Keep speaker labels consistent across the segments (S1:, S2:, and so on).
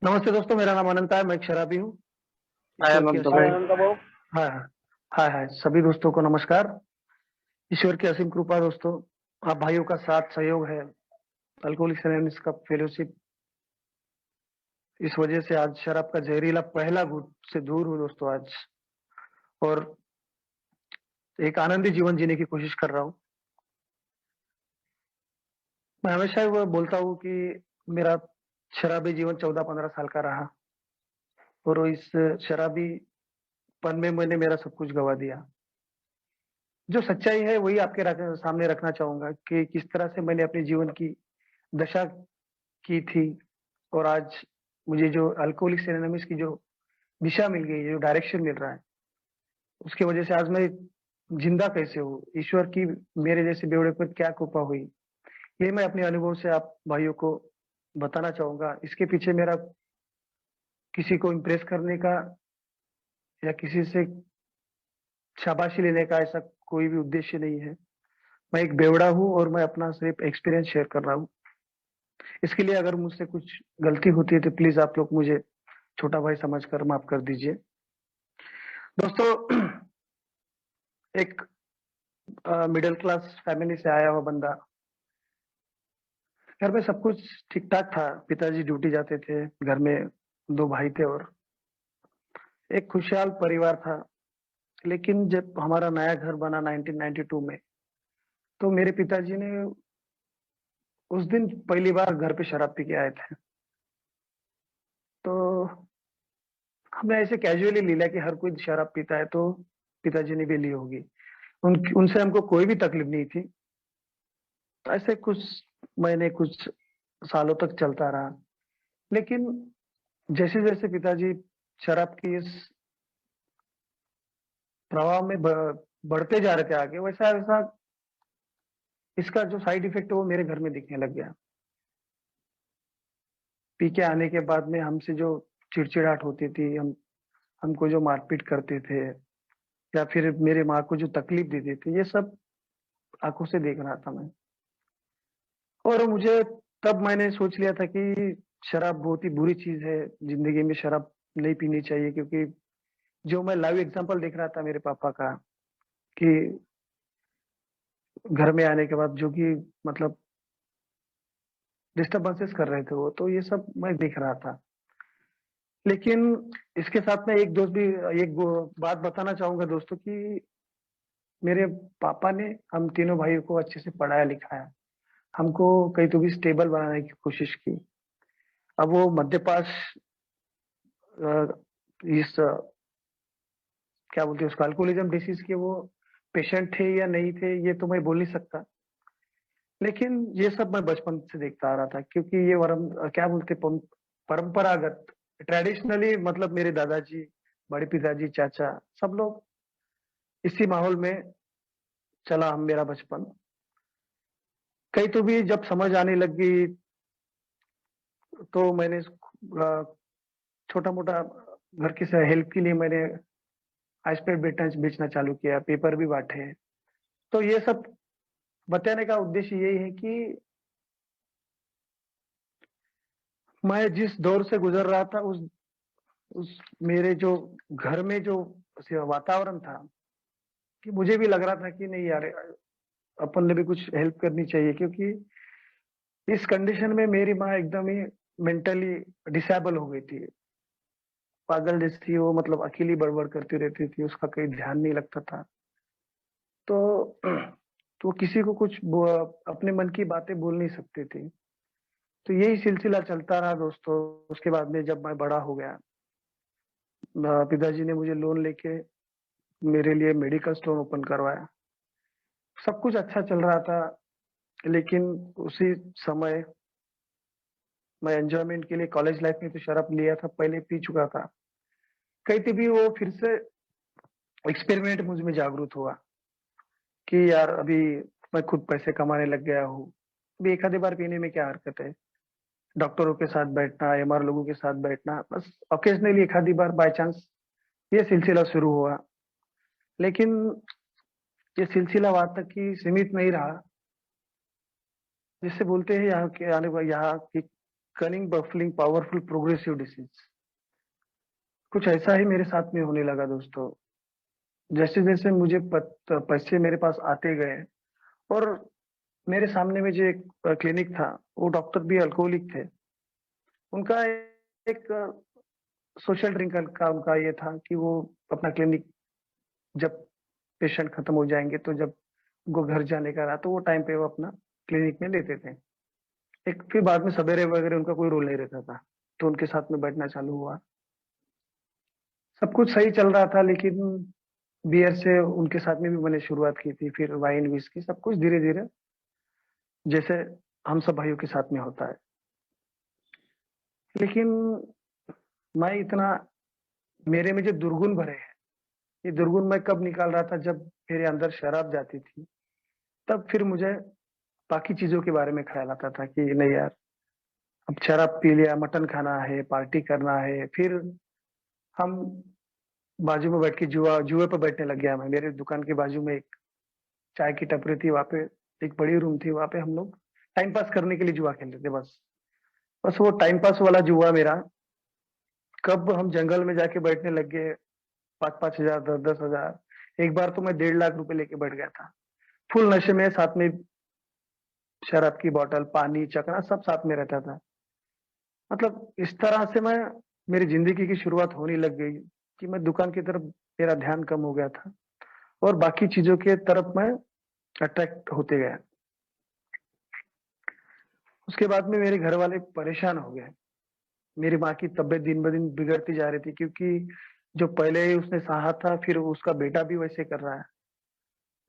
S1: नमस्ते दोस्तों, मेरा नाम अनंत है, मैं एक शराबी हूँ।
S2: हाय
S1: ईश्वर की
S2: अनंत
S1: असीम
S2: भाई।
S1: अनंत बाबू। हाँ, हाँ। हाय, हाय, सभी दोस्तों को नमस्कार। ईश्वर की असीम कृपा दोस्तों, आप भाइयों का साथ सहयोग है, अल्कोहलिक्स एनोनिमस का फेलोशिप, इस वजह से आज शराब का जहरीला पहला घूंट से दूर हूँ दोस्तों आज, और एक आनंदी जीवन जीने की कोशिश कर रहा हूँ। मैं हमेशा वो बोलता हूँ कि मेरा शराबी जीवन 14-15 साल का रहा, और इस शराबीपन में मैंने मेरा सब कुछ गवा दिया। जो सच्चाई है वही आपके सामने रखना चाहूंगा कि किस तरह से मैंने अपने जीवन की दशा की थी, और आज मुझे जो अल्कोहलिक्स एनोनिमस की जो दिशा मिल गई है, जो डायरेक्शन मिल रहा है, उसकी वजह से आज मैं जिंदा कैसे हूँ, ईश्वर की मेरे जैसे बेवड़े पर क्या कृपा हुई, ये मैं अपने अनुभव से आप भाइयों को बताना चाहूंगा। इसके पीछे मेरा किसी को इम्प्रेस करने का या किसी से शाबाशी लेने का ऐसा कोई भी उद्देश्य नहीं है। मैं एक बेवड़ा हूँ और मैं अपना सिर्फ एक्सपीरियंस शेयर कर रहा हूँ। इसके लिए अगर मुझसे कुछ गलती होती है तो प्लीज आप लोग मुझे छोटा भाई समझकर माफ कर दीजिए। दोस्तों, एक मिडिल क्लास फैमिली से आया हुआ बंदा, घर में सब कुछ ठीक ठाक था। पिताजी ड्यूटी जाते थे, घर में दो भाई थे और एक खुशहाल परिवार था। लेकिन जब हमारा नया घर बना 1992 में, तो मेरे पिताजी ने उस दिन पहली बार घर पे शराब पी के आए थे। तो हमने ऐसे कैजुअली ले लिया कि हर कोई शराब पीता है, तो पिताजी ने भी ली होगी। उनसे हमको कोई भी तकलीफ नहीं थी। तो ऐसे कुछ महीने, कुछ सालों तक चलता रहा। लेकिन जैसे जैसे पिताजी शराब की इस प्रवाह में बढ़ते जा रहे थे आगे, वैसा वैसा इसका जो साइड इफेक्ट है वो मेरे घर में दिखने लग गया। पी के आने के बाद में हमसे जो चिड़चिड़ाहट होती थी, हमको जो मारपीट करते थे, या फिर मेरे माँ को जो तकलीफ देते थे, ये सब आंखों से देख रहा था मैं। और मुझे तब मैंने सोच लिया था कि शराब बहुत ही बुरी चीज है, जिंदगी में शराब नहीं पीनी चाहिए। क्योंकि जो मैं लाइव एग्जांपल देख रहा था मेरे पापा का, कि घर में आने के बाद जो कि मतलब डिस्टरबेंसेस कर रहे थे वो, तो ये सब मैं देख रहा था। लेकिन इसके साथ में एक दोस्त भी, एक बात बताना चाहूंगा दोस्तों, कि मेरे पापा ने हम तीनों भाइयों को अच्छे से पढ़ाया लिखाया, हमको कहीं तो भी स्टेबल बनाने की कोशिश की। अब वो मध्य पास इस क्या बोलते हैं उसको, अल्कोहलिज्म डिसीज के वो पेशेंट थे या नहीं थे, ये तो मैं बोल नहीं सकता। लेकिन ये सब मैं बचपन से देखता आ रहा था, क्योंकि ये क्या बोलते परंपरागत, ट्रेडिशनली, मतलब मेरे दादाजी, बड़े पिताजी, चाचा, सब लोग इसी माहौल में चला हम मेरा बचपन। कहीं तो भी जब समझ आने लग गई, तो मैंने छोटा मोटा घर की हेल्प के लिए मैंने आइसपैड बेचना चालू किया, पेपर भी बांटे। तो ये सब बताने का उद्देश्य यही है कि मैं जिस दौर से गुजर रहा था, उस मेरे जो घर में जो वातावरण था, कि मुझे भी लग रहा था कि नहीं यार, अपन ने भी कुछ हेल्प करनी चाहिए। क्योंकि इस कंडीशन में मेरी माँ एकदम ही मेंटली डिसेबल हो गई थी, पागल जैसी वो, मतलब अकेली बड़बड़ करती रहती थी, उसका कहीं ध्यान नहीं लगता था। तो तो किसी को कुछ अपने मन की बातें बोल नहीं सकती थी। तो यही सिलसिला चलता रहा दोस्तों। उसके बाद में जब मैं बड़ा हो गया, पिताजी ने मुझे लोन लेके मेरे लिए मेडिकल स्टोर ओपन करवाया। सब कुछ अच्छा चल रहा था। लेकिन उसी समय मैं एंजॉयमेंट के लिए कॉलेज लाइफ में तो शराब लिया था, पहले पी चुका था। कहीं तो भी वो फिर से एक्सपेरिमेंट मुझ में जागरूक हुआ कि यार अभी मैं खुद पैसे कमाने लग गया हूँ, अभी एक आधी बार पीने में क्या हरकत है। डॉक्टरों के साथ बैठना, एमआर लोगों के साथ बैठना, बस ओकेजनली एक आधी बार बाय चांस, ये सिलसिला शुरू हुआ। लेकिन ये सिलसिला वहां तक ही सीमित नहीं रहा। जिससे बोलते हैं यहाँ के आने, यहाँ की कनिंग, बफलिंग, पावरफुल, प्रोग्रेसिव डिसीज। कुछ ऐसा ही मेरे साथ में होने लगा दोस्तों। जैसे जैसे मुझे पैसे मेरे पास आते गए, और मेरे सामने में जो एक क्लिनिक था, वो डॉक्टर भी अल्कोहलिक थे। उनका एक सोशल ड्रिंक का उनका ये था कि वो अपना क्लिनिक, जब पेशेंट खत्म हो जाएंगे तो जब उनको घर जाने का रहा तो वो टाइम पे वो अपना क्लिनिक में लेते थे। एक फिर बाद में सवेरे वगैरह उनका कोई रोल नहीं रहता था, तो उनके साथ में बैठना चालू हुआ। सब कुछ सही चल रहा था, लेकिन बियर से उनके साथ में भी मैंने शुरुआत की थी, फिर वाइन, विस्की, सब कुछ धीरे धीरे, जैसे हम सब भाइयों के साथ में होता है। लेकिन मैं इतना, मेरे में जो दुर्गुण भरे हैं, ये दुर्गुण मैं कब निकाल रहा था, जब मेरे अंदर शराब जाती थी, तब फिर मुझे बाकी चीजों के बारे में ख्याल आता था कि नहीं यार, अब शराब पी लिया, मटन खाना है, पार्टी करना है। फिर हम बाजू में बैठ के जुए पे बैठने लग गया मैं। मेरे दुकान के बाजू में एक चाय की टपरी थी, वहां पे एक बड़ी रूम थी, वहां पे हम लोग टाइम पास करने के लिए जुआ खेलते थे। बस बस वो टाइम पास वाला जुआ मेरा, कब हम जंगल में जाके बैठने लग गए, 5-5 हजार, 10-10 हजार। एक बार तो मैं 1.5 लाख रुपए लेके बैठ गया था, फुल नशे में, साथ में शराब की बोतल, पानी, चकना, सब साथ में रहता था। मतलब इस तरह से मैं, मेरी जिंदगी की शुरुआत होने लग गई कि मैं दुकान की तरफ, मेरा ध्यान कम हो गया था और बाकी चीजों के तरफ मैं अट्रैक्ट होते गया। उसके बाद में मेरे घर वाले परेशान हो गए। मेरी माँ की तबीयत दिन ब दिन बिगड़ती जा रही थी, क्योंकि जो पहले ही उसने सहा था, फिर उसका बेटा भी वैसे कर रहा है।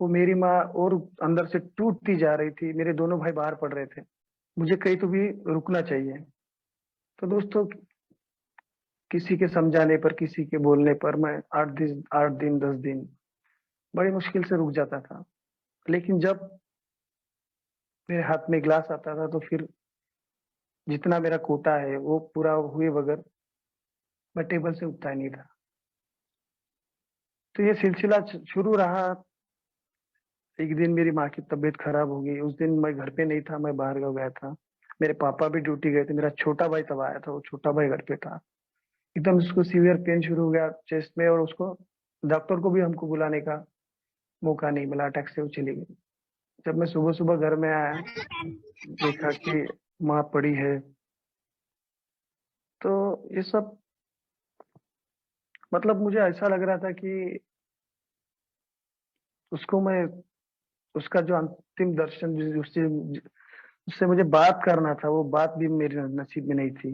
S1: वो मेरी माँ और अंदर से टूटती जा रही थी। मेरे दोनों भाई बाहर पढ़ रहे थे, मुझे कहीं तो भी रुकना चाहिए। तो दोस्तों, किसी के समझाने पर, किसी के बोलने पर मैं 8 दिन 10 दिन बड़ी मुश्किल से रुक जाता था। लेकिन जब मेरे हाथ में गिलास आता था, तो फिर जितना मेरा कोटा है वो पूरा हुए बगैर मैं टेबल से उठता ही नहीं था। तो ये सिलसिला शुरू रहा। एक दिन मेरी माँ की तबीयत खराब हो गई। उस दिन मैं घर पे नहीं था, मैं बाहर गाँव गया था। मेरे पापा भी ड्यूटी गए थे। मेरा छोटा भाई तब आया था, वो छोटा भाई घर पे था। एकदम उसको सीवियर पेन शुरू हो गया चेस्ट में, और उसको, डॉक्टर को भी हमको बुलाने का मौका नहीं मिला, अटैक से वो चली गई। जब मैं सुबह सुबह घर में आया, देखा कि माँ पड़ी है, तो ये सब, मतलब मुझे ऐसा लग रहा था कि उसको मैं, उसका जो अंतिम दर्शन, उससे उससे मुझे बात करना था, वो बात भी मेरे नसीब में नहीं थी।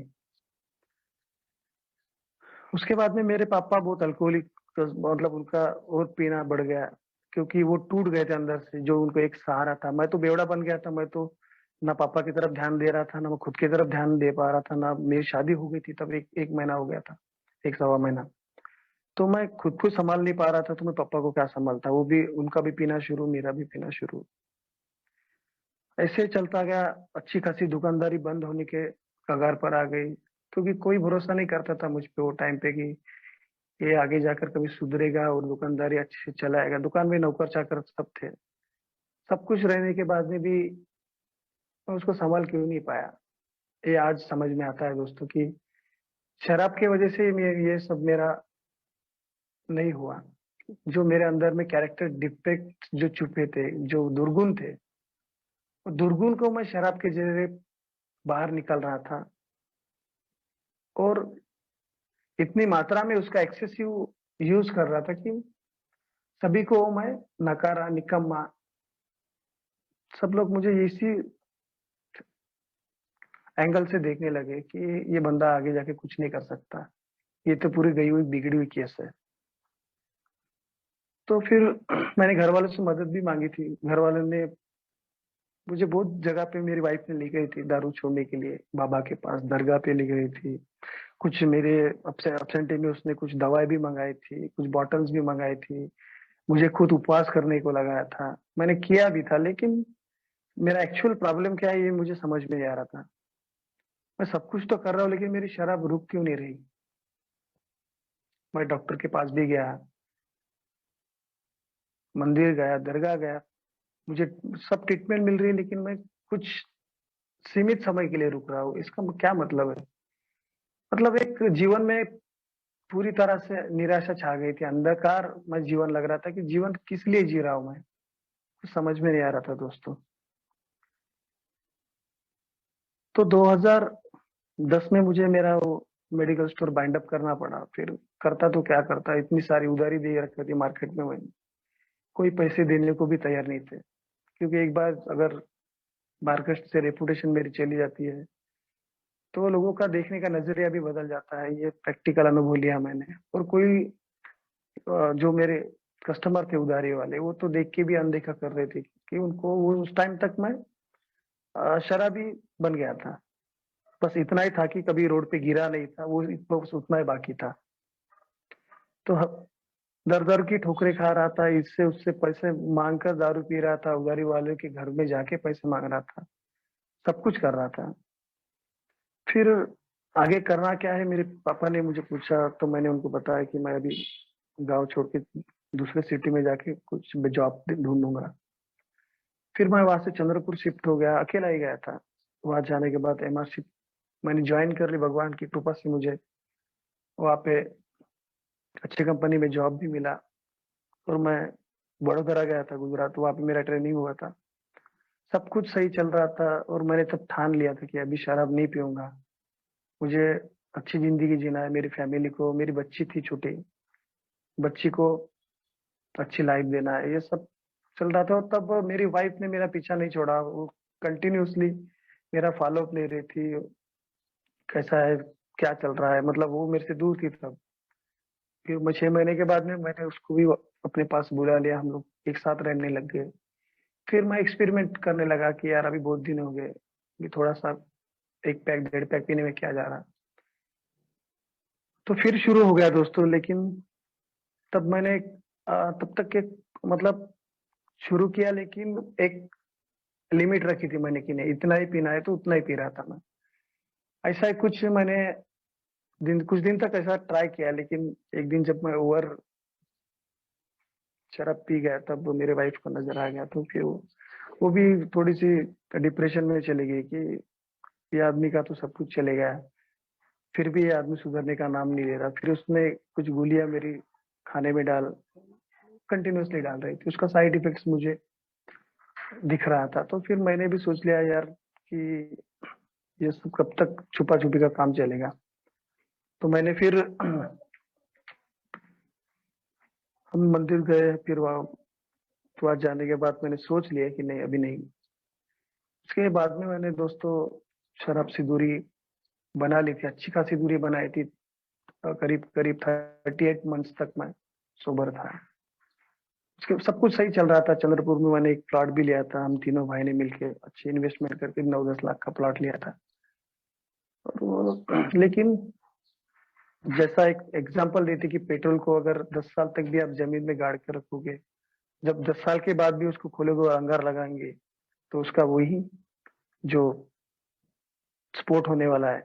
S1: उसके बाद में मेरे पापा बहुत अल्कोहलिक, मतलब उनका और पीना बढ़ गया, क्योंकि वो टूट गए थे अंदर से। जो उनको एक सहारा था, मैं तो बेवड़ा बन गया था। मैं तो ना पापा की तरफ ध्यान दे रहा था, ना मैं खुद की तरफ ध्यान दे पा रहा था, ना मेरी शादी हो गई थी तब, एक महीना हो गया था, एक सवा महीना। तो मैं खुद को संभाल नहीं पा रहा था, तो मैं पापा को क्या संभालता। वो भी, उनका भी पीना शुरू, मेरा भी पीना शुरू। ऐसे चलता गया। अच्छी खासी दुकानदारी बंद होने के कगार पर आ गई, क्योंकि कोई भरोसा नहीं करता था मुझ पे वो टाइम पे कि ये आगे जाकर कभी सुधरेगा और दुकानदारी अच्छे से चलाएगा। दुकान में नौकर चाकर सब थे। सब कुछ रहने के बाद में भी मैं उसको संभाल क्यों नहीं पाया, ये आज समझ में आता है दोस्तों, कि शराब की वजह से ये सब मेरा नहीं हुआ। जो मेरे अंदर में कैरेक्टर डिफेक्ट जो छुपे थे, जो दुर्गुण थे, वो दुर्गुण को मैं शराब के जरिए बाहर निकल रहा था, और इतनी मात्रा में उसका एक्सेसिव यूज कर रहा था कि सभी को मैं नकारा, निकम्मा, सब लोग मुझे इसी एंगल से देखने लगे कि ये बंदा आगे जाके कुछ नहीं कर सकता, ये तो पूरी गई हुई बिगड़ी हुई केस है। तो फिर मैंने घर वालों से मदद भी मांगी थी। घर वालों ने मुझे बहुत जगह पे, मेरी वाइफ ने ले गई थी दारू छोड़ने के लिए, बाबा के पास दरगाह पे ले गई थी। कुछ मेरे अपसेंटे में उसने कुछ दवाई भी मंगाई थी, कुछ बॉटल्स भी मंगाई थी। मुझे खुद उपवास करने को लगाया था, मैंने किया भी था। लेकिन मेरा एक्चुअल प्रॉब्लम क्या है, ये मुझे समझ में नहीं आ रहा था। मैं सब कुछ तो कर रहा हूँ, लेकिन मेरी शराब रुक क्यों नहीं रही। मैं डॉक्टर के पास भी गया, मंदिर गया, दरगाह गया, मुझे सब ट्रीटमेंट मिल रही है, लेकिन मैं कुछ सीमित समय के लिए रुक रहा हूँ, इसका क्या मतलब है? मतलब एक जीवन में पूरी तरह से निराशा छा गई थी, अंधकार में जीवन लग रहा था कि जीवन किस लिए जी रहा हूँ मैं? कुछ समझ में नहीं आ रहा था दोस्तों। तो 2010 में मुझे मेरा वो मेडिकल स्टोर बाइंड अप करना पड़ा। फिर करता तो क्या करता, इतनी सारी उधारी दे रखी थी मार्केट में मैंने, कोई पैसे देने को भी तैयार नहीं थे। क्योंकि एक बार अगर मार्केट से रेपुटेशन मेरी चली जाती है, तो लोगों का देखने का नजरिया भी बदल जाता है। ये प्रैक्टिकल अनुभव लिया मैंने। और कोई जो मेरे कस्टमर थे उधारी वाले, वो तो देख के भी अनदेखा कर रहे थे कि उनको वो उस टाइम तक मैं शराबी बन गया था। बस इतना ही था कि कभी रोड पे गिरा नहीं था, वो बस उतना ही बाकी था। तो दर दर की ठोकरें खा रहा था, इससे उससे पैसे मांग कर दारू पी रहा था, उधारी वाले के घर में जाके पैसे मांग रहा था, सब कुछ कर रहा था। फिर आगे करना क्या है, मेरे पापा ने मुझे पूछा तो मैंने उनको बताया कि मैं अभी गांव छोड़ के दूसरे सिटी में जाके कुछ जॉब ढूंढूंगा। फिर मैं वहां से चंद्रपुर शिफ्ट हो गया, अकेला ही गया था। वहां जाने के बाद एमआरसी मैंने ज्वाइन कर ली, भगवान की कृपा से मुझे वहाँ पे अच्छी कंपनी में जॉब भी मिला। और मैं वडोदरा गया था गुजरात, वहाँ पे मेरा ट्रेनिंग हुआ था। सब कुछ सही चल रहा था और मैंने तब ठान लिया था कि अभी शराब नहीं पीऊंगा, मुझे अच्छी जिंदगी जीना है। मेरी फैमिली को, मेरी बच्ची थी छोटी, बच्ची को अच्छी लाइफ देना है, ये सब चल रहा था। और तब मेरी वाइफ ने मेरा पीछा नहीं छोड़ा, वो कंटिन्यूअसली मेरा फॉलो अप ले रही थी, कैसा है, क्या चल रहा है। मतलब वो मेरे से दूर थी तब। फिर मैं 6 महीने के बाद में मैंने उसको भी अपने पास बुला लिया, हम लोग एक साथ रहने लग गए। फिर मैं एक्सपेरिमेंट करने लगा कि यार अभी बहुत दिन हो गए, कि थोड़ा सा एक पैक डेढ़ पैक पीने में क्या जा रहा। तो फिर शुरू हो गया दोस्तों। लेकिन तब मैंने तब तक एक मतलब शुरू किया, लेकिन एक लिमिट रखी थी मैंने कि नहीं इतना ही पीना है, तो उतना ही पी रहा था मैं। ऐसा ही कुछ मैंने कुछ दिन तक ऐसा ट्राई किया। लेकिन एक दिन जब मैं ओवर शराब पी गया, तब वो मेरे वाइफ को नजर आ गया। तो फिर वो भी थोड़ी सी डिप्रेशन में चली गई कि ये आदमी का तो सब कुछ चले गया, फिर भी ये आदमी सुधरने का नाम नहीं ले रहा। फिर उसने कुछ गोलियां मेरी खाने में कंटिन्यूअसली डाल रही थी, उसका साइड इफेक्ट्स मुझे दिख रहा था। तो फिर मैंने भी सोच लिया यार कि ये सब कब तक छुपा छुपी का काम चलेगा। तो मैंने फिर हम मंदिर गए। फिर वहाँ जाने के बाद मैंने सोच लिया कि नहीं अभी नहीं। उसके बाद में मैंने दोस्तों शराब से दूरी बना ली थी, अच्छी खासी दूरी बनाई थी। करीब करीब 38 मंथ्स तक मैं सोबर था। उसके सब कुछ सही चल रहा था। चंद्रपुर में मैंने एक प्लॉट भी लिया था, हम तीनों भाई ने मिलके अच्छी इन्वेस्टमेंट करके 9-10 लाख का प्लॉट लिया था। और लेकिन जैसा एक एग्जांपल देती कि पेट्रोल को अगर 10 साल तक भी आप जमीन में गाड़ के रखोगे, जब 10 साल के बाद भी उसको खोलोगे और अंगार लगाएंगे, तो उसका वही जो स्पोर्ट होने वाला है।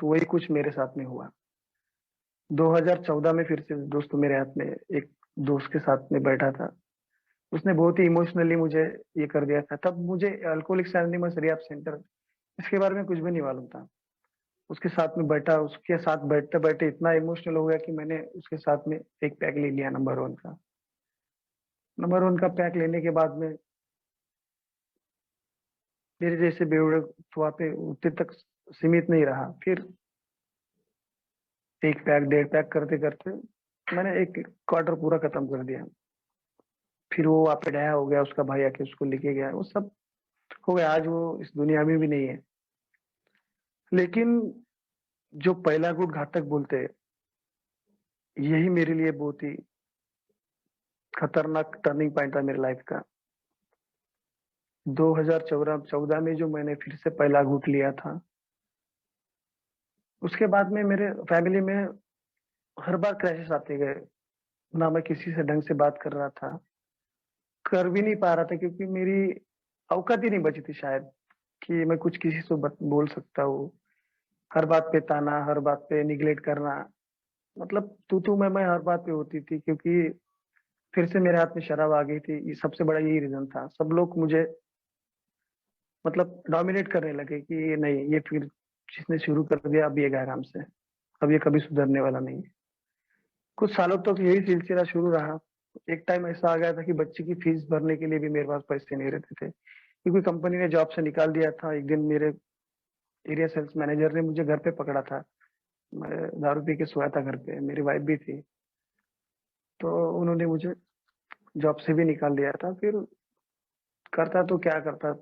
S1: तो वही कुछ मेरे साथ में हुआ। 2014 में फिर से दोस्तों मेरे हाथ में एक दोस्त के साथ में बैठा था, उसने बहुत ही इमोशनली मुझे ये कर दिया था। तब मुझे अल्कोहलिक्स एनोनिमस रिहैब सेंटर इसके बारे में कुछ भी नहीं मालूम था। उसके साथ में बैठा, उसके साथ बैठते बैठे इतना इमोशनल हो गया कि मैंने उसके साथ में एक पैक ले लिया, नंबर 1 का। नंबर 1 का पैक लेने के बाद में मेरे जैसे बेवड़े वहाँ पे उतने तक सीमित नहीं रहा। फिर एक पैक डेढ़ पैक करते करते मैंने एक क्वार्टर पूरा खत्म कर दिया। फिर वो वहाँ पे नया हो गया, उसका भाई आके उसको लेके गया, वो सब हो गया। आज वो इस दुनिया में भी नहीं है। लेकिन जो पहला गुट घातक बोलते हैं, यही मेरे लिए बहुत ही खतरनाक टर्निंग पॉइंट था मेरी लाइफ का। 2014 में जो मैंने फिर से पहला घूंट लिया था, उसके बाद में मेरे फैमिली में हर बार क्रैशेस आते गए। ना मैं किसी से ढंग से बात कर रहा था, कर भी नहीं पा रहा था, क्योंकि मेरी औकात ही नहीं बची थी शायद कि मैं कुछ किसी से बोल सकता हूँ। हर बात पे ताना, हर बात पे निगलेक्ट करना, मतलब तू मैं हर बात पे होती थी। क्योंकि फिर से मेरे हाथ में शराब आ गई थी, ये सबसे बड़ा यही रीजन था। सब लोग मुझे मतलब डोमिनेट करने लगे कि ये नहीं, ये फिर जिसने शुरू कर दिया अब ये गए आराम से, अब ये कभी सुधरने वाला नहीं है। कुछ सालों तक यही सिलसिला शुरू रहा। एक टाइम ऐसा आ गया था कि बच्चे की फीस भरने के लिए भी मेरे पास पैसे नहीं रहते थे, क्योंकि कंपनी ने जॉब से निकाल दिया था। एक दिन मेरे एरिया सेल्स मैनेजर ने मुझे घर पे पकड़ा था। मैं दारू पी के सोया था घर पे, मेरी वाइफ भी थी। तो उन्होंने मुझे जॉब से भी निकाल दिया था। फिर करता तो क्या करता,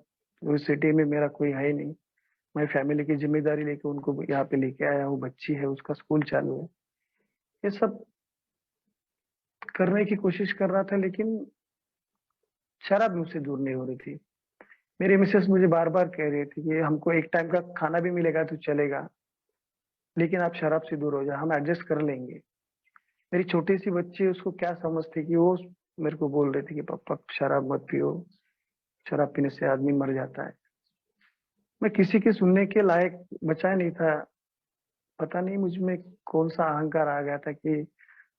S1: उस सिटी में मेरा कोई है ही नहीं। मैं फैमिली की जिम्मेदारी लेके उनको यहाँ पे लेके आया हूँ, बच्ची है, उसका स्कूल चालू है। ये सब करने की कोशिश कर रहा था, लेकिन शराब मुझसे दूर नहीं हो रही थी। मेरी मिसेस मुझे बार बार कह रही थी कि हमको एक टाइम का खाना भी मिलेगा तो चलेगा, लेकिन आप शराब से दूर हो जाओ, हम एडजस्ट कर लेंगे। मेरी छोटी सी बच्ची, उसको क्या समझती कि वो मेरे को बोल रही थी कि पापा शराब मत पियो, शराब पीने से आदमी मर जाता है। मैं किसी के सुनने के लायक बचा ही नहीं था। पता नहीं मुझ में कौन सा अहंकार आ गया था कि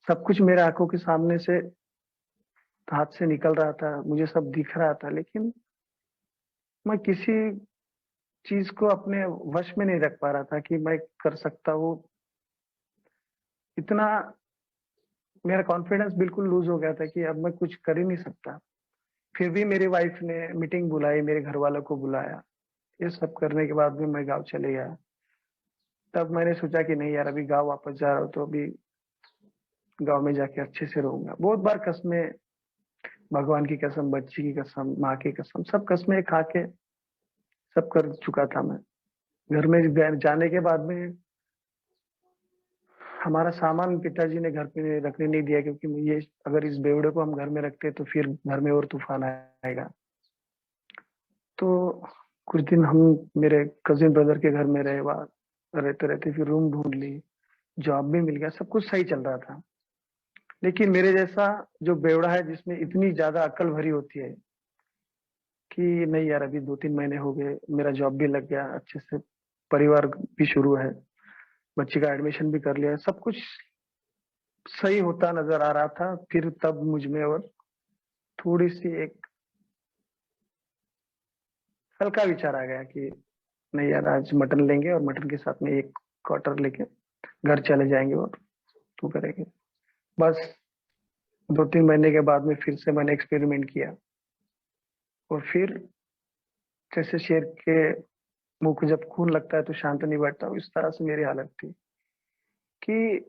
S1: सब कुछ मेरे आंखों के सामने से हाथ से निकल रहा था, मुझे सब दिख रहा था, लेकिन मैं किसी चीज को अपने वश में नहीं रख पा रहा था कि मैं कर सकता हूँ। इतना मेरा कॉन्फिडेंस बिल्कुल लूज हो गया था कि अब मैं कुछ कर ही नहीं सकता। फिर भी मेरी वाइफ ने मीटिंग बुलाई, मेरे घर वालों को बुलाया। ये सब करने के बाद भी मैं गाँव चले गया। तब मैंने सोचा कि नहीं यार, अभी गाँव वापस जा रहा हूँ तो अभी गाँव में जाके अच्छे से रहूंगा। बहुत बार कस्में, भगवान की कसम, बच्ची की कसम, माँ की कसम, सब कस्में खा के सब कर चुका था मैं। घर में जाने के बाद में हमारा सामान पिताजी ने घर पे रखने नहीं दिया, क्योंकि ये अगर इस बेवड़े को हम घर में रखते तो फिर घर में और तूफान आएगा। तो कुछ दिन हम मेरे कजिन ब्रदर के घर में रहे, वहाँ रहते रहते फिर रूम ढूंढ ली, जॉब भी मिल गया, सब कुछ सही चल रहा था। लेकिन मेरे जैसा जो बेवड़ा है, जिसमें इतनी ज्यादा अक्ल भरी होती है कि नहीं यार, अभी 2-3 महीने हो गए, मेरा जॉब भी लग गया अच्छे से, परिवार भी शुरू है, बच्ची का एडमिशन भी कर लिया, सब कुछ सही होता नजर आ रहा था। फिर तब मुझ में और थोड़ी सी एक हल्का विचार आ गया कि नहीं यार, आज मटन लेंगे और मटन के साथ में एक क्वार्टर लेके घर चले जाएंगे और तू करेंगे। बस 2-3 महीने के बाद में फिर से मैंने एक्सपेरिमेंट किया, और फिर जैसे शेर के मुंह को जब खून लगता है तो शांत नहीं बैठता, इस तरह से मेरी हालत थी कि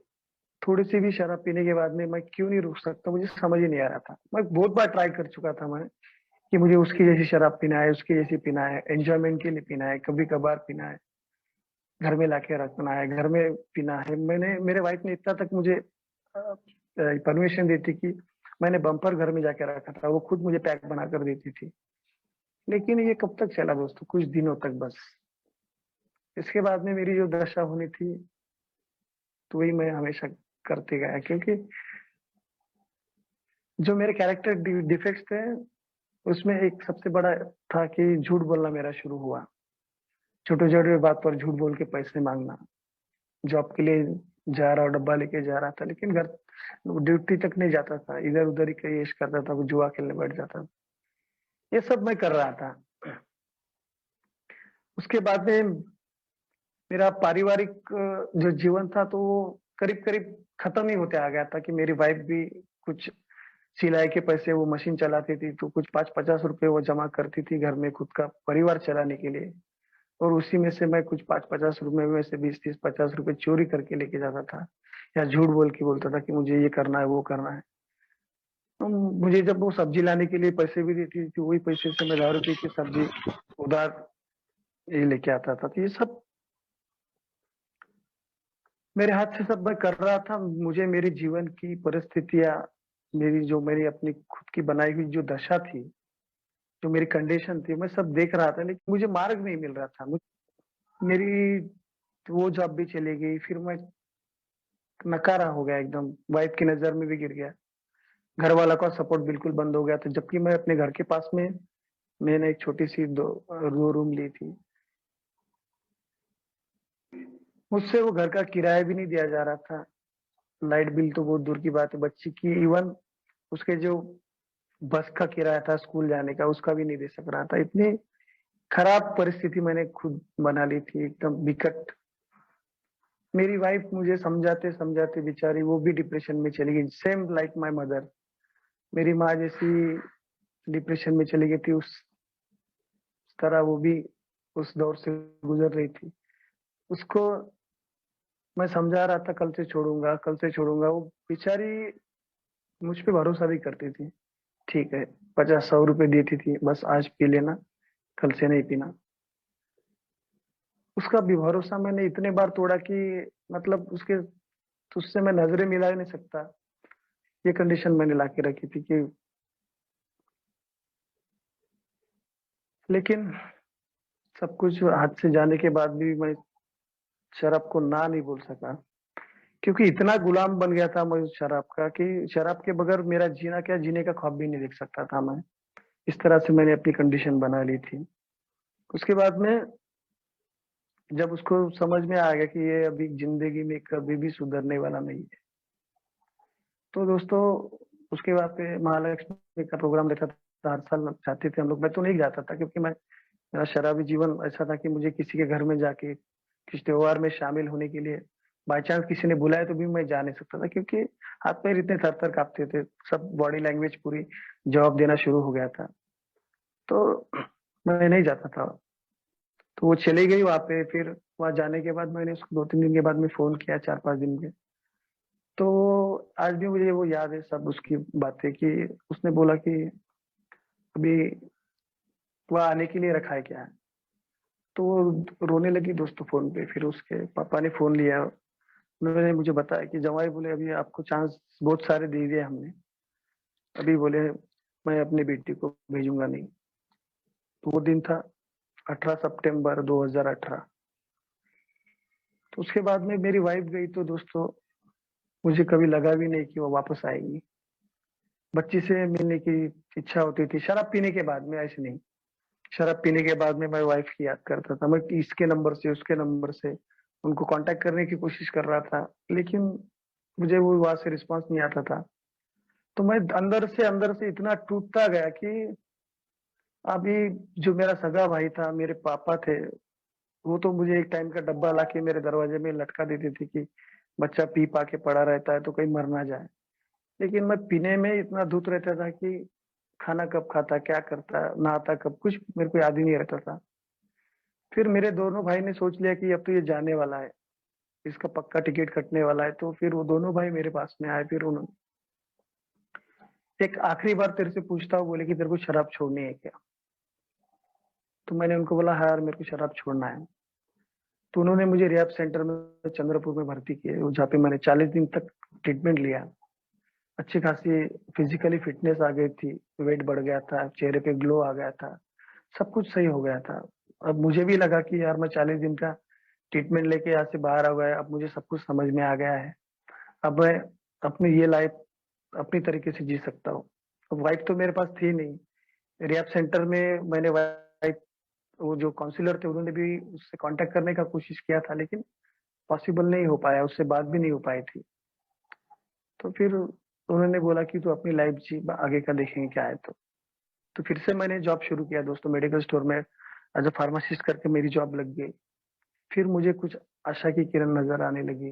S1: थोड़ी सी भी शराब पीने के बाद में मैं क्यों नहीं रुक सकता, मुझे समझ ही नहीं आ रहा था। मैं बहुत बार ट्राई कर चुका था मैं कि मुझे उसकी जैसी शराब पीना है, उसकी जैसी पीना है, एंजॉयमेंट के लिए पीना है, कभी कभार पीना है, घर में लाके रखना है, घर में पीना है। मैंने, मेरे वाइफ ने इतना तक मुझे परमिशन दी थी कि मैंने बम्पर घर में जाके रखा था, वो खुद मुझे पैक बना कर देती थी। लेकिन ये कब तक चला दोस्तों, कुछ दिनों तक बस। इसके बाद में मेरी जो दशा होनी थी, तो वही मैं हमेशा करते गया, क्योंकि जो मेरे कैरेक्टर डिफेक्ट्स थे, उसमें एक सबसे बड़ा था कि झूठ बोलना मेरा शुरू हुआ। छोटे छोटे बात पर झूठ बोल के पैसे मांगना। जॉब के लिए जा रहा, डब्बा लेके जा रहा था, लेकिन घर ड्यूटी तक नहीं जाता था, इधर उधर ही कलेश करता था, वो जुआ खेलने बैठ जाता था। ये सब मैं कर रहा था। उसके बाद में मेरा पारिवारिक जो जीवन था, तो वो करीब करीब खत्म ही होते आ गया था कि मेरी वाइफ भी कुछ सिलाई के पैसे, वो मशीन चलाती थी, तो कुछ 5-50 रुपए वो जमा करती थी घर में खुद का परिवार चलाने के लिए। और उसी में से मैं कुछ 5-50 रुपए में से 20-30-50 रुपए चोरी करके लेके जाता था, या झूठ बोल के बोलता था कि मुझे ये करना है, वो करना है। तो मुझे जब वो सब्जी लाने के लिए पैसे भी देती थी, वही पैसे से मैं दारू पी के सब्जी उधार ये लेके आता था। तो ये सब मेरे हाथ से सब मैं कर रहा था। मुझे मेरे जीवन की परिस्थितियां, मेरी अपनी खुद की बनाई हुई जो दशा थी, जो मेरी कंडीशन थी, मैं सब देख रहा था, लेकिन मुझे मार्ग नहीं मिल रहा था। मेरी वो जॉब भी चली गई, फिर मैं नकारा हो गया एकदम, वाइफ की नजर में भी गिर गया, घर वाला का सपोर्ट बिल्कुल बंद हो गया था। जबकि मैं अपने घर के पास में मैंने एक छोटी सी दो रूम ली थी। मुझसे वो घर का किराया भी नहीं दिया जा रहा था, लाइट बिल तो बहुत दूर की बात है, बच्ची की इवन उसके जो बस का किराया था स्कूल जाने का, उसका भी नहीं दे सक रहा था। इतनी खराब परिस्थिति मैंने खुद बना ली थी, एकदम विकट। मेरी वाइफ मुझे समझाते-समझाते बेचारी वो भी डिप्रेशन में चली गई, सेम लाइक माय मदर। मेरी माँ जैसी डिप्रेशन में चली गई थी, उस तरह वो भी उस दौर से गुज़र रही थी। उसको मैं समझा रहा था कल से छोड़ूँगा, वो बेचारी मुझ पे भरोसा भी करती थी। ठीक है, 50-100 रुपए देती थी, बस आज पी लेना, कल से नहीं पीना। उसका भी भरोसा मैंने इतने बार तोड़ा कि मतलब उससे मैं नज़रें मिला ही नहीं सकता। ये कंडीशन मैंने लाके रखी थी कि लेकिन सब कुछ हाथ से जाने के बाद भी मैं शराब को ना नहीं बोल सका। क्योंकि इतना गुलाम बन गया था मैं उस शराब का कि शराब के बगैर मेरा जीना क्या, जीने का ख्वाब भी नहीं देख सकता था मैं। इस तरह से मैंने अपनी कंडीशन बना ली थी। उसके बाद में जब उसको समझ में आ गया कि ये अभी ज़िंदगी में कभी भी सुधरने वाला नहीं है, तो दोस्तों उसके बाद पे महालक्ष्मी का प्रोग्राम रहता था, हर साल जाते थे हम लोग। मैं तो नहीं जाता था क्योंकि मेरा शराबी जीवन ऐसा था कि मुझे किसी के घर में जाके किसी त्योहार में शामिल होने के लिए बाय चांस किसी ने बुलाया तो भी मैं जा नहीं सकता था, क्योंकि हाथ पैर इतने थर-थर काँपते थे। सब बॉडी लैंग्वेज पूरी जवाब देना शुरू हो गया था। तो मैं नहीं जाता था। तो वो चली गई वहाँ पे, फिर वहाँ जाने के बाद मैंने उसको 2-3 दिन के बाद में फ़ोन किया, 4-5 दिन में। तो आज भी मुझे वो याद है सब उसकी बातें कि उसने बोला कि अभी वहाँ आने के लिए रखा है क्या? तो वो रोने लगी दोस्तों फ़ोन पे। फिर उसके पापा ने फ़ोन लिया। उन्होंने मुझे बताया कि जमाई बोले अभी आपको चांस बहुत सारे दे दिए हमने। अभी बोले मैं अपनी बेटी को भेजूँगा नहीं। तो वो दिन था 18 सितंबर 2018। तो उसके बाद में मेरी वाइफ़ गई तो दोस्तों मुझे कभी लगा भी नहीं कि वो वापस आएगी। बच्ची से मिलने की इच्छा होती थी, शराब पीने के बाद में, ऐसे नहीं। शराब पीने के बाद में मैं वाइफ़ की याद करता था। मैं इसके नंबर से, उसके नंबर से उनको कॉन्टैक्ट करने की कोशिश कर रहा था, लेकिन मुझे वो वहाँ से रिस्पॉन्स नहीं आता था। तो मैं अंदर से इतना टूटता गया कि अभी जो मेरा सगा भाई था, मेरे पापा थे, वो तो मुझे एक टाइम का डब्बा लाके मेरे दरवाजे में लटका देते थे कि बच्चा पी-पा के पड़ा रहता है तो कहीं मर ना जाए। लेकिन मैं पीने में इतना धुत रहता था कि खाना कब खाता, क्या करता, नहाता कब, कुछ मेरे को याद ही नहीं रहता था। फिर मेरे दोनों भाई ने सोच लिया कि अब तो ये जाने वाला है, इसका पक्का टिकट कटने वाला है, तो फिर वो दोनों भाई मेरे पास में आए। फिर उन्होंने एक आखिरी बार तेरे से पूछता हूँ, बोले कि तेरे को शराब छोड़नी है क्या? तो मैंने उनको बोला हाँ यार मेरे को शराब छोड़ना है। तो उन्होंने मुझे रिहैब सेंटर में चंद्रपुर में भर्ती किए, जहाँ पे मैंने 40 दिन तक ट्रीटमेंट लिया। अच्छी खासी फिजिकली फिटनेस आ गई थी, वेट बढ़ गया था, चेहरे पे ग्लो आ गया था, सब कुछ सही हो गया था। अब मुझे भी लगा कि यार मैं 40 दिन का ट्रीटमेंट लेके यहाँ से बाहर आ गया, अब मुझे सब कुछ समझ में आ गया है। अब मैं अपनी ये लाइफ अपनी तरीके से जी सकता हूँ। अब वाइफ तो मेरे पास थी नहीं। रिहैब सेंटर में मैंने वाइफ, वो जो काउंसलर थे उन्होंने भी उससे कॉन्टैक्ट करने का कोशिश किया था, लेकिन पॉसिबल नहीं हो पाया, उससे बात भी नहीं हो पाई थी। तो फिर उन्होंने बोला कि तू अपनी लाइफ जी, आगे का देखेंगे क्या है। तो फिर से मैंने जॉब शुरू किया दोस्तों, मेडिकल स्टोर में एज़ अ फार्मासिस्ट करके मेरी जॉब लग गई। फिर मुझे कुछ आशा की किरण नज़र आने लगी।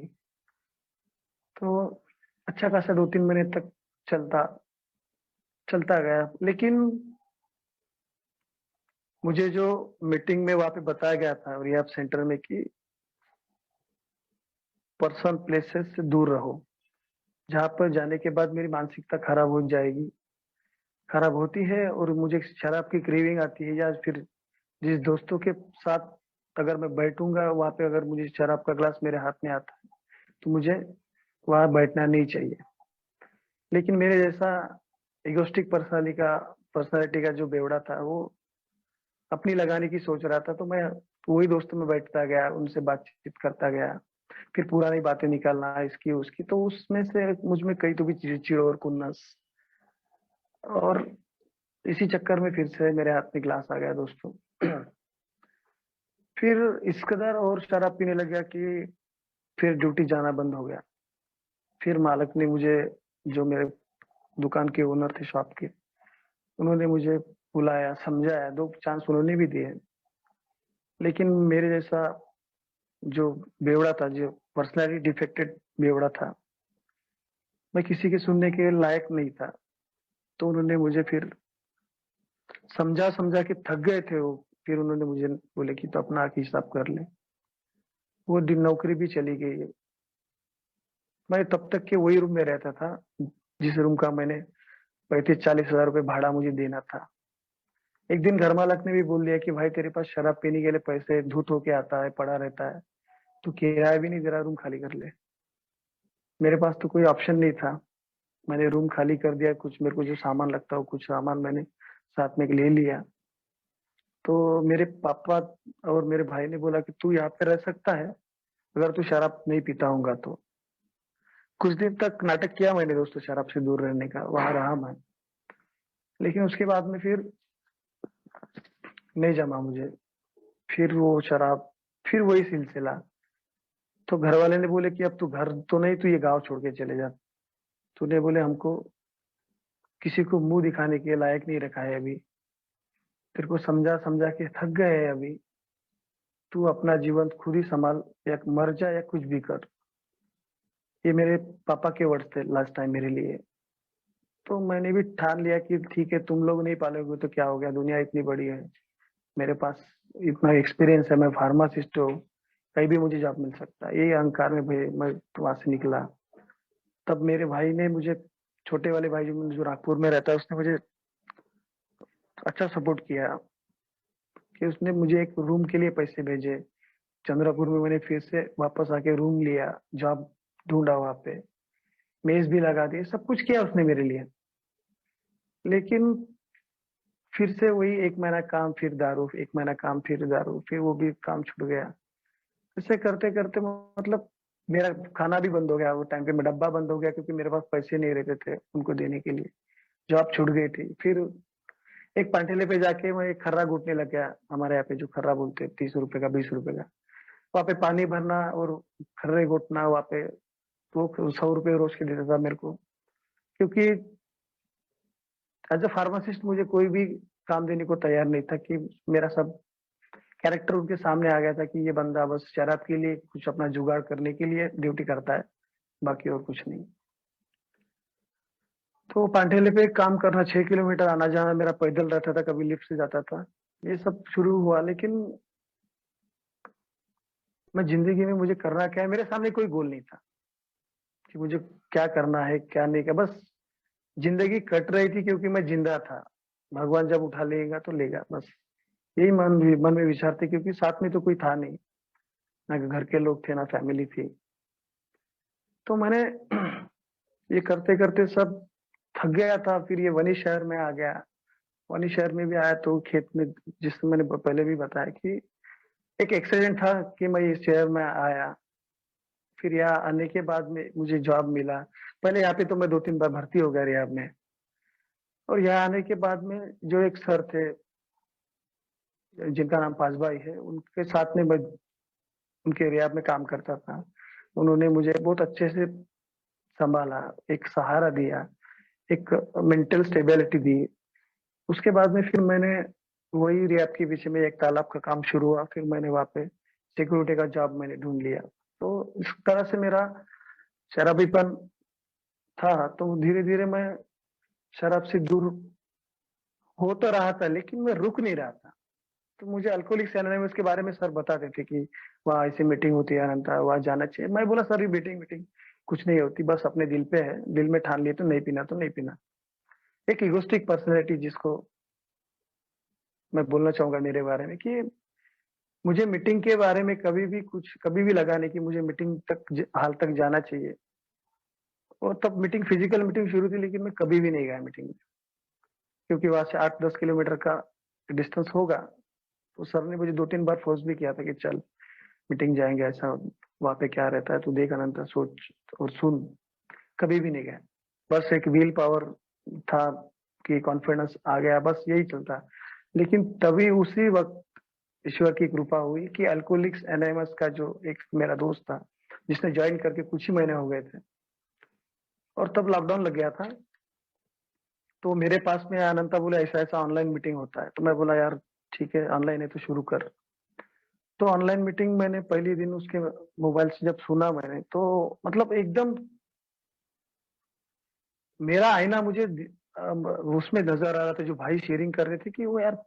S1: तो अच्छा खासा 2-3 महीने तक चलता चलता गया। लेकिन मुझे जो मीटिंग में वहाँ पे बताया गया था रिहैब सेंटर में कि पर्सनल प्लेसेस से दूर रहो, जहाँ पर जाने के बाद मेरी मानसिकता खराब हो जाएगी, खराब होती है और मुझे शराब की क्रेविंग आती है, या फिर जिस दोस्तों के साथ अगर मैं बैठूँगा वहाँ पे अगर मुझे शराब का ग्लास मेरे हाथ में आता है, तो मुझे वहाँ बैठना नहीं चाहिए। लेकिन मेरे जैसा इगोइस्टिक पर्सनैलिटी का जो बेवड़ा था, वो अपनी लगाने की सोच रहा था, तो मैं वही दोस्तों में बैठता गया, उनसे बातचीत करता गया। फिर पुरानी बातें निकालना इसकी उसकी, तो उसमें से मुझ में कई तो भी चिड़ और खुन्नस, और इसी चक्कर में फिर से मेरे हाथ में ग्लास आ गया दोस्तों। फिर इस कदर और शराब पीने लग गया कि फिर ड्यूटी जाना बंद हो गया। फिर मालिक ने मुझे, जो मेरे दुकान के ओनर थे शॉप के, उन्होंने मुझे बुलाया, समझाया, 2 चांस उन्होंने भी दिए। लेकिन मेरे जैसा जो बेवड़ा था, जो पर्सनैलिटी डिफेक्टेड बेवड़ा था, मैं किसी के सुनने के लायक नहीं था। तो उन्होंने मुझे फिर समझा के थक गए थे वो। फिर उन्होंने मुझे बोले कि तो अपना आके हिसाब कर ले। वो दिन नौकरी भी चली गई। मैं तब तक के वही रूम में रहता था, जिस रूम का मैंने 35-40 हजार रुपये भाड़ा मुझे देना था। एक दिन घर मालक ने भी बोल दिया कि भाई तेरे पास शराब पीने के लिए पैसे धूत होके आता है, पड़ा रहता है, तू किराया भी नहीं दे रहा, रूम खाली कर ले। मेरे पास तो कोई ऑप्शन नहीं था। मैंने रूम खाली कर दिया। कुछ मेरे को जो सामान लगता हो, कुछ सामान मैंने साथ में ले लिया। तो मेरे पापा और मेरे भाई ने बोला कि तू यहाँ पे रह सकता है अगर तू शराब नहीं पीता होगा तो। कुछ दिन तक नाटक किया मैंने दोस्तों, शराब से दूर रहने का, वहां रहा मैं। लेकिन उसके बाद में फिर नहीं जमा मुझे। फिर वो शराब, फिर वही सिलसिला। तो घर वाले ने बोले कि अब तू घर तो नहीं, तू ये गांव छोड़ के चले जा। तूने बोले हमको किसी को मुंह दिखाने के लायक नहीं रखा है अभी। तेरे को समझा समझा के थक गए हैं अभी। तू अपना जीवन खुद ही संभाल, या मर जा या कुछ भी कर। ये मेरे पापा के वर्ड्स थे लास्ट टाइम मेरे लिए। तो मैंने भी ठान लिया कि ठीक है, तुम लोग नहीं पालोगे तो क्या हो गया, दुनिया इतनी बड़ी है। मेरे पास इतना एक्सपीरियंस है, मैं फार्मासिस्ट हूँ, कहीं भी मुझे जॉब मिल सकता है। यही अहंकार में भाई मैं तो वहां से निकला। तब मेरे भाई ने मुझे, छोटे वाले भाई जो नागपुर में रहता है, उसने मुझे अच्छा सपोर्ट किया कि उसने मुझे एक रूम के लिए पैसे भेजे। चंद्रपुर में मैंने फिर से वापस आके रूम लिया, जॉब ढूंढा, वहां पे मेज भी लगा दी, सब कुछ किया उसने मेरे लिए। लेकिन फिर से वही, एक महीना काम फिर दारू, एक महीना काम फिर दारू, फिर वो भी काम छूट गया। ऐसे करते करते मतलब मेरा खाना भी बंद हो गया। वो टाइम पे मेरा डब्बा बंद हो गया क्योंकि मेरे पास पैसे नहीं रहते थे उनको देने के लिए। जॉब छूट गई थी। फिर एक पांटेले पे जाके मैं एक खर्रा घुटने लग गया। हमारे यहाँ पे जो खर्रा बोलते हैं, 30 रुपए का, 20 रुपए का। वहाँ पे पानी भरना और खर्रे घुटना वहाँ पे। तो 100 रुपये रोज के देता था मेरे को, क्योंकि एज अ फार्मासिस्ट मुझे कोई भी काम देने को तैयार नहीं था। कि मेरा सब कैरेक्टर उनके सामने आ गया था कि ये बंदा बस शराब के लिए कुछ अपना जुगाड़ करने के लिए ड्यूटी करता है, बाकी और कुछ नहीं। तो पांठेले पे काम करना, 6 किलोमीटर आना जाना मेरा पैदल रहता था, कभी लिफ्ट से जाता था। ये सब शुरू हुआ। लेकिन मैं जिंदगी में मुझे करना क्या है, मेरे सामने कोई गोल नहीं था कि मुझे क्या करना है क्या नहीं। क्या बस जिंदगी कट रही थी क्योंकि मैं जिंदा था। भगवान जब उठा लेगा तो लेगा, बस यही मन में विचार थे। क्योंकि साथ में तो कोई था नहीं, ना घर के लोग थे ना फैमिली थी। तो मैंने ये करते करते सब थक गया था। फिर ये वनी शहर में आ गया। वनी शहर में भी आया तो खेत में, जिससे मैंने पहले भी बताया कि एक एक्सीडेंट था कि मैं इस शहर में आया। फिर यहाँ आने के बाद में मुझे जॉब मिला। पहले यहाँ पे तो मैं 2-3 बार भर्ती हो गया रिहाब में। और यहाँ आने के बाद में जो एक सर थे, जिनका नाम पासभाई है, उनके साथ में मैं उनके रिहाब में काम करता था। उन्होंने मुझे बहुत अच्छे से संभाला, एक सहारा दिया, एक मेंटल स्टेबिलिटी दी। उसके बाद में फिर मैंने वही रिहाब के पीछे में एक तालाब का काम शुरू हुआ। फिर मैंने वहाँ पे सिक्योरिटी का जॉब मैंने ढूंढ लिया। तो इस तरह से मेरा शराबीपन था। तो धीरे धीरे मैं शराब से दूर हो तो रहा था, लेकिन मैं रुक नहीं रहा था। तो मुझे अल्कोहलिक्स एनोनिमस के बारे में सर बताते थे कि वहाँ ऐसी मीटिंग होती है अनंता, वहाँ जाना चाहिए। मैं बोला सर ये मीटिंग मीटिंग कुछ नहीं होती, बस अपने दिल पे है, दिल में ठान लिए तो नहीं पीना तो नहीं पीना। एक इगोस्टिक पर्सनैलिटी जिसको मैं बोलना चाहूंगा मेरे बारे में, कि मुझे मीटिंग के बारे में कभी भी लगा नहीं कि मुझे मीटिंग तक हाल तक जाना चाहिए। और तब मीटिंग, फिजिकल मीटिंग शुरू थी, लेकिन मैं कभी भी नहीं गया मीटिंग में। क्योंकि वहां से 8-10 किलोमीटर का डिस्टेंस होगा। तो सर ने मुझे 2-3 बार फोर्स भी किया था कि चल मीटिंग जाएंगे, ऐसा वहां पे क्या रहता है, तू देख अनंता, सोच और सुन। कभी भी नहीं गया। बस एक विल पावर था कि कॉन्फिडेंस आ गया, बस यही चलता। लेकिन तभी उसी वक्त ईश्वर की कृपा हुई कि अल्कोहलिक्स एनोनिमस का जो एक मेरा दोस्त था, जिसने ज्वाइन करके कुछ ही महीने हो गए थे, और तब लॉकडाउन लग गया था। तो मेरे पास में अनंता बोले ऐसा ऐसा ऑनलाइन मीटिंग होता है। तो मैं बोला यार ठीक है, ऑनलाइन है तो शुरू कर। तो ऑनलाइन मीटिंग मैंने पहले दिन उसके मोबाइल से जब सुना मैंने, तो मतलब एकदम मेरा आईना मुझे उसमें नज़र आ रहा था, जो भाई शेयरिंग कर रहे थे कि वो यार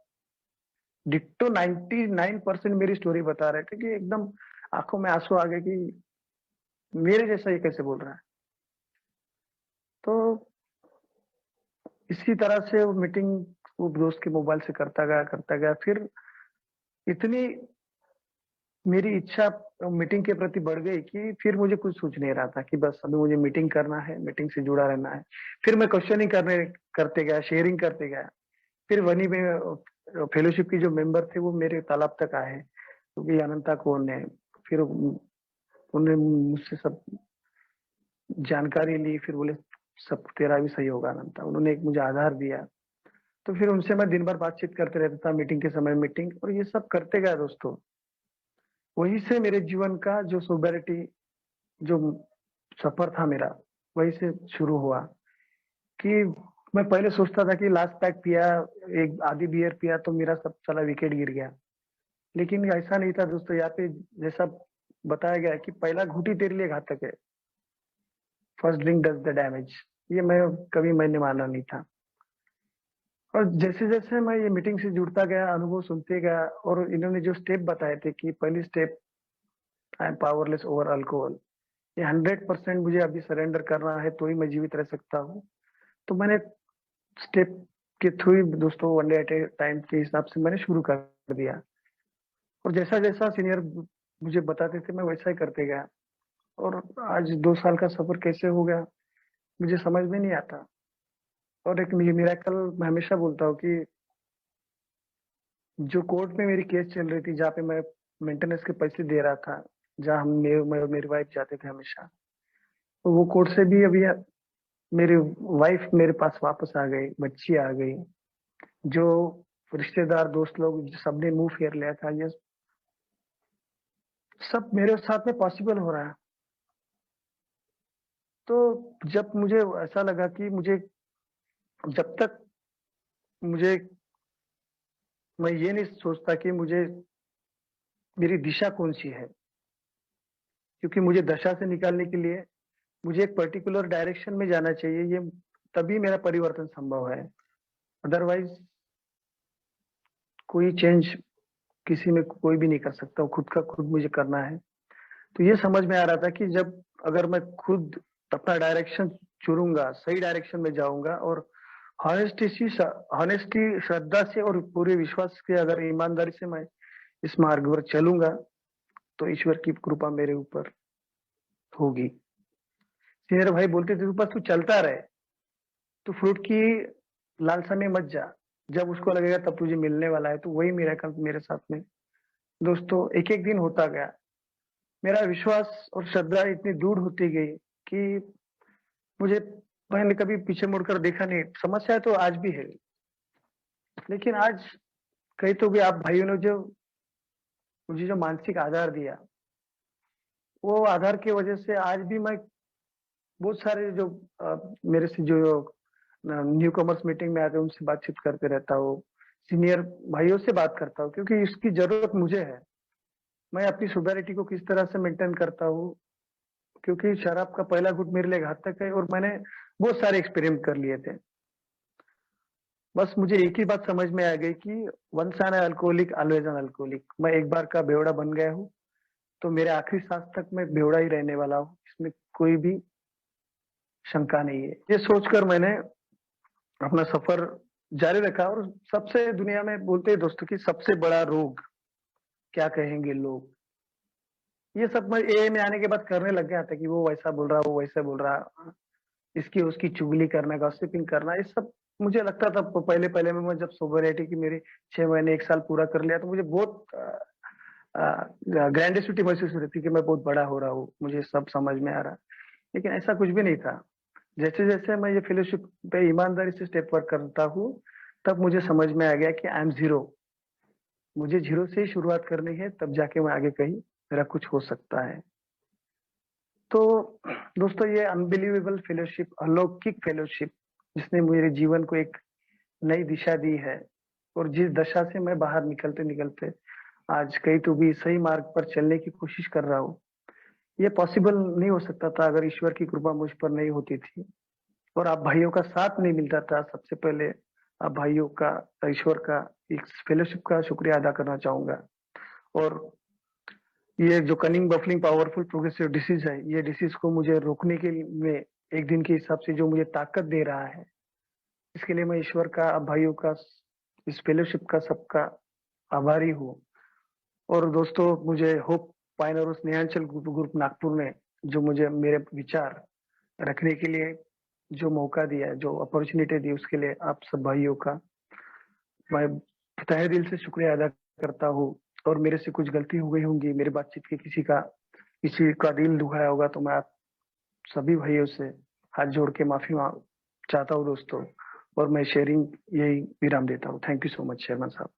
S1: डिट्टो 99% मेरी स्टोरी बता रहे थे कि एकदम आँखों में आँसू आ गए कि मेरे जैसा ये कैसे बोल रहा है। तो इसी तरह से वो मीटिंग वो दोस्त के मोबाइल से करता गया। फिर इतनी मेरी इच्छा मीटिंग के प्रति बढ़ गई कि फिर मुझे कुछ सूझ नहीं रहा था कि बस अभी मुझे मीटिंग करना है, मीटिंग से जुड़ा रहना है। फिर मैं क्वेश्चनिंग करते गया, शेयरिंग करते गया। फिर वहीं पे फेलोशिप के जो मेंबर थे वो मेरे तालाब तक आए, क्योंकि अनंता कौन है। फिर उन्होंने मुझसे सब जानकारी ली, फिर बोले सब तेरा भी सही होगा अनंता। उन्होंने एक मुझे आधार दिया। तो फिर उनसे मैं दिन भर बातचीत करते रहता था, मीटिंग के समय मीटिंग, और ये सब करते गया दोस्तों। वहीं से मेरे जीवन का जो सोबरिटी, जो सफर था मेरा, वहीं से शुरू हुआ कि मैं पहले सोचता था कि लास्ट पैक पिया, एक आधी बियर पिया तो मेरा सब साला विकेट गिर गया। लेकिन ऐसा नहीं था दोस्तों। यहाँ पे जैसा बताया गया है कि पहला घूंट ही तेरे लिए घातक है, first drink does the damage. ये मैंने माना नहीं था। और जैसे जैसे मैं ये मीटिंग से जुड़ता गया, अनुभव सुनते गया, और इन्होंने जो स्टेप बताए थे कि पहली step, I am powerless over alcohol, ये 100% मुझे अभी सरेंडर करना है तो ही मैं जीवित रह सकता हूँ। तो मैंने स्टेप के थ्रू ही दोस्तों, one day at A time के हिसाब से मैंने शुरू कर दिया। और जैसा जैसा सीनियर मुझे बताते थे मैं वैसा ही करते गया। और आज 2 साल का सफर कैसे हो गया मुझे समझ में नहीं आता। और एक मिरेकल मैं हमेशा बोलता हूँ कि जो कोर्ट में मेरी केस चल रही थी, जहाँ पे मैं मेंटेनेंस के पैसे दे रहा था, जहाँ मेरी वाइफ जाते थे हमेशा, तो वो कोर्ट से भी अभी मेरी वाइफ मेरे पास वापस आ गई, बच्ची आ गई। जो रिश्तेदार दोस्त लोग सबने मुंह फेर लिया था, ये सब मेरे साथ में पॉसिबल हो रहा है। तो जब मुझे ऐसा लगा कि मुझे, जब तक मुझे, मैं ये नहीं सोचता कि मुझे मेरी दिशा कौन सी है, क्योंकि मुझे दशा से निकालने के लिए मुझे एक पर्टिकुलर डायरेक्शन में जाना चाहिए। ये तभी मेरा परिवर्तन संभव है। अदरवाइज कोई चेंज किसी में कोई भी नहीं कर सकता। खुद का खुद मुझे करना है। तो ये समझ में आ रहा था कि जब अगर मैं खुद अपना डायरेक्शन चुनूंगा, सही डायरेक्शन में जाऊंगा, और हॉनेस्टी, श्रद्धा से और पूरे विश्वास के, अगर ईमानदारी से मैं इस मार्ग पर चलूंगा, तो ईश्वर की कृपा मेरे ऊपर होगी। सीनियर भाई बोलते थे, तू बस तू चलता रहे, तू फ्रूट की लालसा में मत जा, जब उसको लगेगा तब तुझे मिलने वाला है। तो वही मिरेकल मेरे साथ में दोस्तों एक एक दिन होता गया। मेरा विश्वास और श्रद्धा इतनी दूर होती गई कि मुझे, मैंने कभी पीछे मुड़कर देखा नहीं। समस्या तो आज भी है, लेकिन आज कहीं तो भी आप भाइयों ने जो मुझे जो मानसिक आधार दिया, वो आधार की वजह से आज भी मैं बहुत सारे जो मेरे से जो न्यू कमर्स मीटिंग में आते हैं उनसे बातचीत करते रहता हूँ, सीनियर भाइयों से बात करता हूँ, क्योंकि इसकी जरूरत मुझे है। मैं अपनी सोबरिटी को किस तरह से मेंटेन करता हूँ, क्योंकि शराब का पहला घूंट मेरे लिए घातक है, और मैंने बहुत सारे एक्सपेरिमेंट कर लिए थे। बस मुझे एक ही बात समझ में आ गई कि once an alcoholic always an alcoholic. मैं एक बार का बेवड़ा बन गया हूँ, तो मेरे आखिरी सांस तक मैं बेवड़ा ही रहने वाला हूँ, इसमें कोई भी शंका नहीं है। ये सोचकर मैंने अपना सफर जारी रखा। और सबसे दुनिया में बोलते हैं दोस्तों कि सबसे बड़ा रोग क्या कहेंगे लोग, ये सब मैं ए में आने के बाद करने लग गया था कि वो वैसा बोल रहा, वो वैसा बोल रहा, इसकी उसकी चुगली करना, गॉसिपिंग करना, ये सब मुझे लगता था। पहले पहले में मैं जब सोबरिटी की मेरी 6 महीने 1 साल पूरा कर लिया, तो मुझे बहुत ग्रैंडिसिटी महसूस हो रही थी कि मैं बहुत बड़ा हो रहा हूँ, मुझे सब समझ में आ रहा। लेकिन ऐसा कुछ भी नहीं था। जैसे जैसे मैं ये फेलोशिप पे ईमानदारी से स्टेप वर्क करता हूँ, तब मुझे समझ में आ गया कि आई एम जीरो। मुझे जीरो से ही शुरुआत करनी है, तब जाके मैं आगे कहीं मेरा कुछ हो सकता है। तो दोस्तों, ये अनबिलीवेबल फेलोशिप, अलौकिक फेलोशिप, जिसने मेरे जीवन को एक नई दिशा दी है, और जिस दशा से मैं बाहर निकलते निकलते आज कहीं तो भी सही मार्ग पर चलने की कोशिश कर रहा हूँ। ये पॉसिबल नहीं हो सकता था अगर ईश्वर की कृपा मुझ पर नहीं होती थी और आप भाइयों का साथ नहीं मिलता था। सबसे पहले आप भाइयों का, ईश्वर का, इस फेलोशिप का शुक्रिया अदा करना चाहूँगा। और ये जो कनिंग, बफलिंग, पावरफुल प्रोग्रेसिव डिसीज़ है, ये डिसीज़ को मुझे रोकने के में एक दिन के हिसाब से जो मुझे ताकत दे रहा है, इसके लिए मैं ईश्वर का, आप भाइयों का, इस फेलोशिप का, सबका आभारी हूँ। और दोस्तों, मुझे होप पायनियर और स्नेहांचल ग्रुप ग्रुप नागपुर ने जो मुझे मेरे विचार रखने के लिए जो मौका दिया है, जो अपॉर्चुनिटी दी, उसके लिए आप सब भाइयों का मैं तहे दिल से शुक्रिया अदा करता हूँ। और मेरे से कुछ गलती हो गई होंगी, मेरी बातचीत की किसी का दिल दुखाया होगा, तो मैं आप सभी भाइयों से हाथ जोड़ के माफी चाहता हूँ दोस्तों। और मैं शेयरिंग यही विराम देता हूँ। Thank you so much, Sharma साहब।